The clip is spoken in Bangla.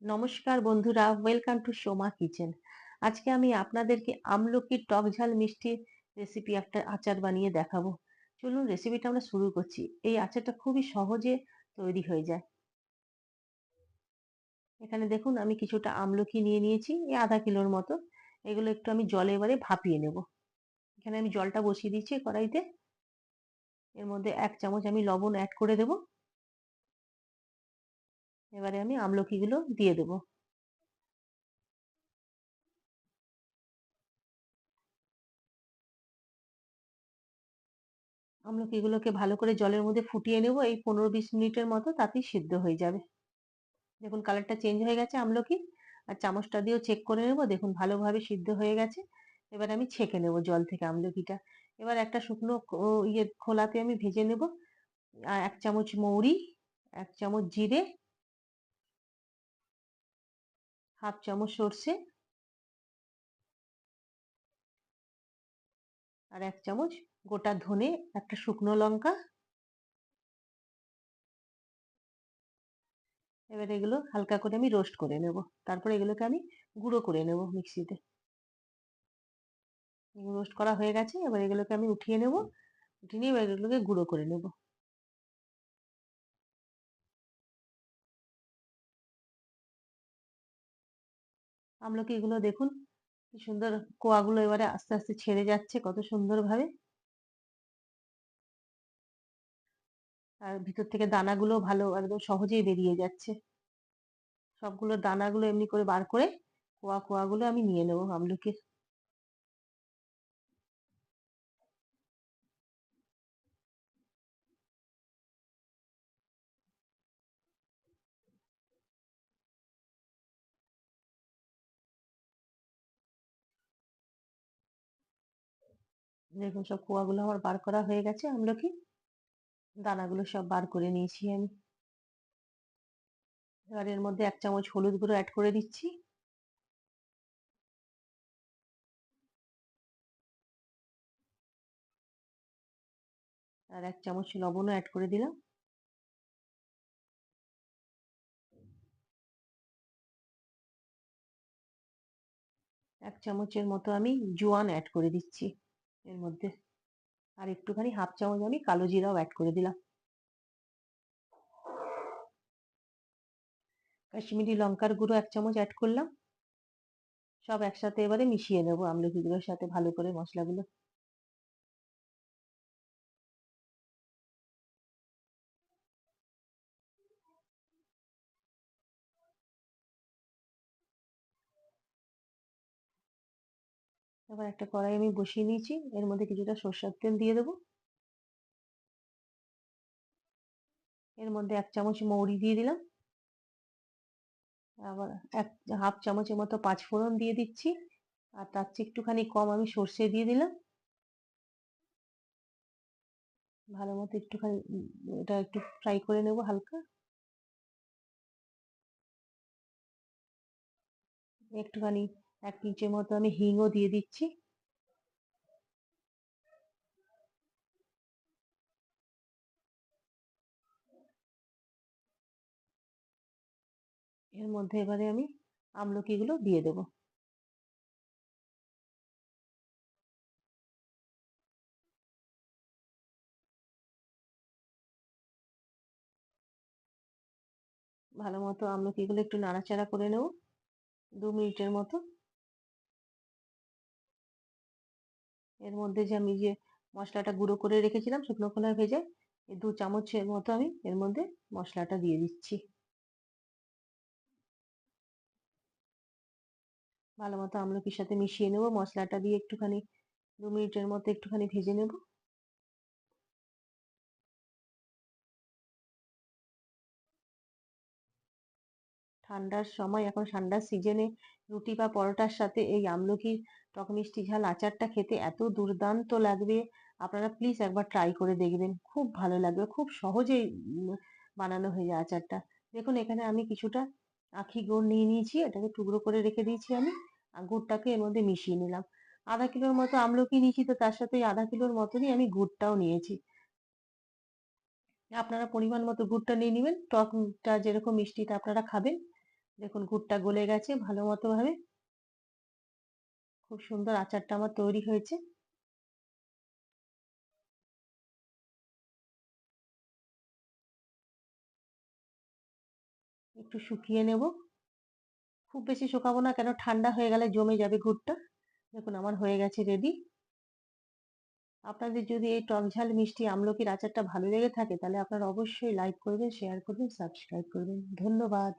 নমস্কার বন্ধুরা, ওয়েলকাম টু সোমা কিচেন। আজকে আমি আপনাদেরকে আমলকির টক ঝাল মিষ্টি রেসিপি একটা আচার বানিয়ে দেখাবো। চলুন রেসিপিটা আমরা শুরু করছি। এই আচারটা খুবই সহজে তৈরি হয়ে যায়। এখানে দেখুন আমি কিছুটা আমলকি নিয়ে নিয়েছি, এই আধা কিলোর মতো। এগুলো একটু আমি জলে এবারে ভাপিয়ে নেব। এখানে আমি জলটা বসিয়ে দিচ্ছি কড়াইতে। এর মধ্যে 1 চামচ আমি লবণ অ্যাড করে দেব। এবারে আমি আমলকিগুলো দিয়ে দেব। আমলকিগুলোকে ভালো করে জলের মধ্যে ফুটিয়ে নেব, এই 15-20 মিনিটের মতো, তাতেই সিদ্ধ হয়ে যাবে। দেখুন কালারটা চেঞ্জ হয়ে গেছে আমলকির। আর চামচটা দিয়েও চেক করে নেব। দেখুন ভালোভাবে সিদ্ধ হয়ে গেছে। এবার আমি ছেঁকে নেব জল থেকে আমলকিটা। এবার একটা শুকনো খোলাতে আমি ভেজে নেব। 1 চামচ মৌরি, 1 চামচ জিরে, হাফ চামচ সর্ষে আর 1 চামচ গোটা ধনে, একটা শুকনো লঙ্কা। এবার এগুলো হালকা করে আমি রোস্ট করে নেব। তারপরে এগুলোকে আমি গুঁড়ো করে নেব মিক্সিতে। রোস্ট করা হয়ে গেছে। এবার এগুলোকে আমি উঠিয়ে নেব। উঠিয়ে নিয়ে এবার এগুলোকে গুঁড়ো করে নেব। আমলকিগুলো দেখুন কি সুন্দর, কোয়াগুলো এবারে আস্তে আস্তে ছেড়ে যাচ্ছে কত সুন্দরভাবে। আর ভিতর থেকে দানাগুলো ভালো একদম সহজেই বেরিয়ে যাচ্ছে। সবগুলো দানাগুলো এমনি করে বার করে কোয়াগুলো আমি নিয়ে নেব আমলকির। দেখুন সব কোয়াগুলো আমার বার করা হয়ে গেছে আমলকি। দানাগুলো সব বার করে নিয়েছি আমি। এবার এর মধ্যে 1 চামচ হলুদ গুঁড়ো অ্যাড করে দিচ্ছি। আর 1 চামচ লবণও অ্যাড করে দিলাম। এক চামচের মতো আমি জোয়ান অ্যাড করে দিচ্ছি এর মধ্যে। আর একটুখানি হাফ চামচ আমি কালো জিরাও অ্যাড করে দিলাম। কাশ্মীরি লঙ্কার গুঁড়ো 1 চামচ অ্যাড করলাম। সব একসাথে এবারে মিশিয়ে নেব আমলকিগুলোর সাথে ভালো করে মশলাগুলো। এবার একটা কড়াই আমি বসিয়ে নিয়েছি। এর মধ্যে কিছুটা সর্ষের তেল দিয়ে দেবো। এর মধ্যে 1 চামচ মৌরি দিয়ে দিলাম। আবার এক হাফ চামচের মতো পাঁচফোড়ন দিয়ে দিচ্ছি। আর তার চেয়ে একটুখানি কম আমি সর্ষে দিয়ে দিলাম। ভালো মতো একটুখানি এটা একটু ফ্রাই করে নেব হালকা। একটুখানি 1 পিঞ্চের মতো আমি হিংও দিয়ে দিচ্ছি। এর মধ্যে এবারে আমি আমলকিগুলো দিয়ে দেবো। ভালো মতো আমলকিগুলো একটু নাড়াচাড়া করে নেব 2 মিনিটের মতো। এর মধ্যে যে আমি যে মশলাটা গুঁড়ো করে রেখেছিলাম শুকনো খোলায় ভেজে, এই 2 চামচের মতো আমি এর মধ্যে মশলাটা দিয়ে দিচ্ছি। ভালো মতো আমলকির সাথে মিশিয়ে নেব। মশলাটা দিয়ে একটুখানি 2 মিনিটের মতো একটুখানি ভেজে নেব। ঠান্ডার সময়, এখন ঠান্ডার সিজনে রুটি বা পরোটার সাথে এই আমলকির টক মিষ্টি ঝাল আচারটা খেতে এত দুর্দান্ত লাগবে। আপনারা প্লিজ একবার ট্রাই করে দেখবেন, খুব ভালো লাগবে। খুব সহজেই বানানো হয়ে যায় আচারটা। দেখুন এখানে আমি কিছুটা আখি গুড় নিয়ে নিয়েছি, এটাকে টুকরো করে রেখে দিয়েছি আমি। আর গুড়টাকে এর মধ্যে মিশিয়ে নিলাম। আধা কিলোর মতো আমলকি নিয়েছি, তো তার সাথে ওই আধা কিলোর মতনই আমি গুড়টাও নিয়েছি। আপনারা পরিমাণ মতো গুড়টা নিয়ে নেবেন, টকটা যেরকম মিষ্টিটা আপনারা খাবেন দেখুন গুড়টা গলে গেছে ভালো মতো ভাবে। খুব সুন্দর আচারটা আমার তৈরি হয়েছে। একটু শুকিয়ে নেব। খুব বেশি শুকাবো না, কেন ঠান্ডা হয়ে গেলে জমে যাবে গুড়টা। দেখুন আমার হয়ে গেছে রেডি। আপনাদের যদি এই টক ঝাল মিষ্টি আমলকির আচারটা ভালো লেগে থাকে তাহলে আপনারা অবশ্যই লাইক করবেন, শেয়ার করবেন, সাবস্ক্রাইব করবেন। ধন্যবাদ।